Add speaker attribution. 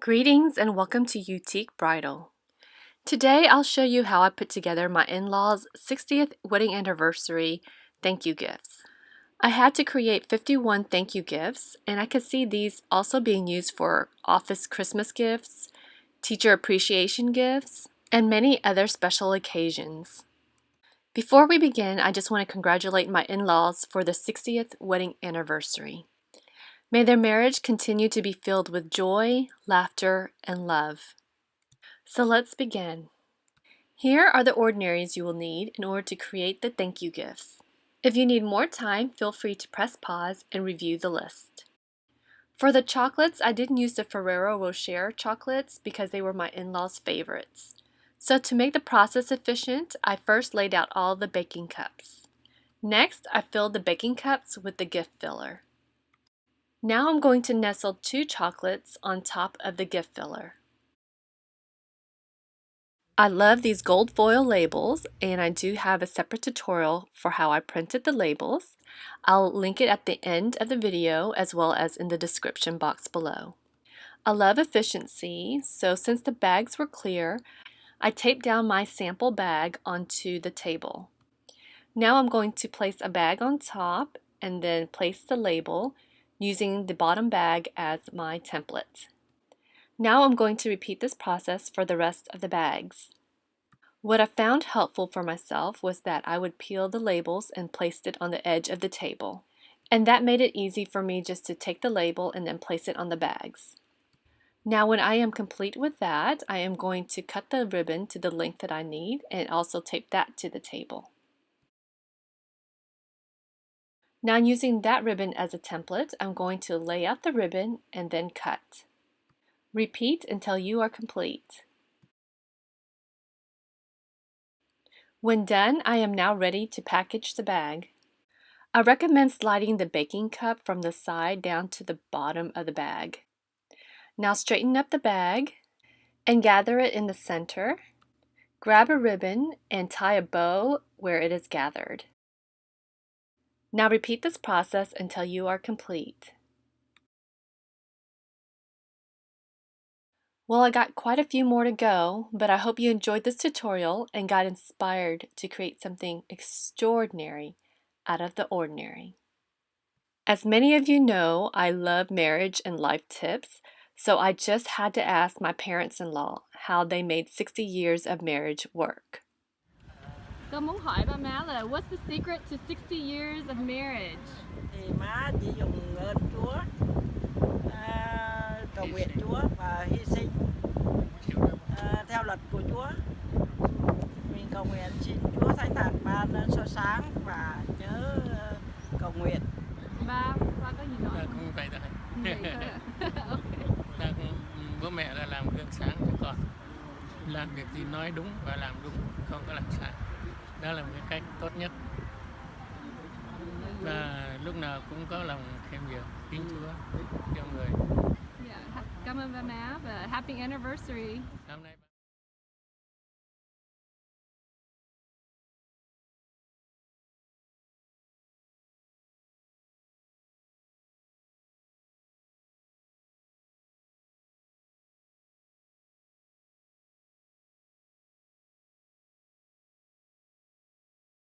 Speaker 1: Greetings and welcome to Youtique Bridal. Today I'll show you how I put together my in-laws' 60th wedding anniversary thank you gifts. I had to create 51 thank you gifts, and I could see these also being used for office Christmas gifts, teacher appreciation gifts, and many other special occasions. Before we begin, I just want to congratulate my in-laws for the 60th wedding anniversary. May their marriage continue to be filled with joy, laughter, and love. So let's begin. Here are the ordinaries you will need in order to create the thank you gifts. If you need more time, feel free to press pause and review the list. For the chocolates, I didn't use the Ferrero Rocher chocolates because they were my in-laws' favorites. So to make the process efficient, I first laid out all the baking cups. Next, I filled the baking cups with the gift filler. Now I'm going to nestle 2 chocolates on top of the gift filler. I love these gold foil labels, and I do have a separate tutorial for how I printed the labels. I'll link it at the end of the video as well as in the description box below. I love efficiency, so since the bags were clear, I taped down my sample bag onto the table. Now I'm going to place a bag on top and then place the label using the bottom bag as my template. Now I'm going to repeat this process for the rest of the bags. What I found helpful for myself was that I would peel the labels and place it on the edge of the table. And that made it easy for me just to take the label and then place it on the bags. Now when I am complete with that, I am going to cut the ribbon to the length that I need and also tape that to the table. Now using that ribbon as a template, I'm going to lay out the ribbon and then cut. Repeat until you are complete. When done, I am now ready to package the bag. I recommend sliding the baking cup from the side down to the bottom of the bag. Now straighten up the bag and gather it in the center. Grab a ribbon and tie a bow where it is gathered. Now repeat this process until you are complete. Well, I got quite a few more to go, but I hope you enjoyed this tutorial and got inspired to create something extraordinary out of the ordinary. As many of you know, I love marriage and life tips, so I just had to ask my parents-in-law how they made 60 years of marriage work. Con muốn hỏi ba má là what's the secret to 60 years of marriage?
Speaker 2: Thì má chỉ dùng ơn Chúa, cầu nguyện Chúa và hy sinh theo luật của Chúa. Mình cầu nguyện xin Chúa Thánh Thần ban soi sáng và nhớ cầu nguyện.
Speaker 1: Ba có gì nói?
Speaker 3: Không phải thôi. Bố mẹ là làm gương sáng cho con. Làm việc gì nói đúng và làm đúng, không có làm sai. Đó là một cái cách tốt nhất. Và lúc nào cũng có lòng khen ngợi kính Chúa cho người.
Speaker 1: Cảm ơn ba má và happy anniversary.
Speaker 3: Hôm nay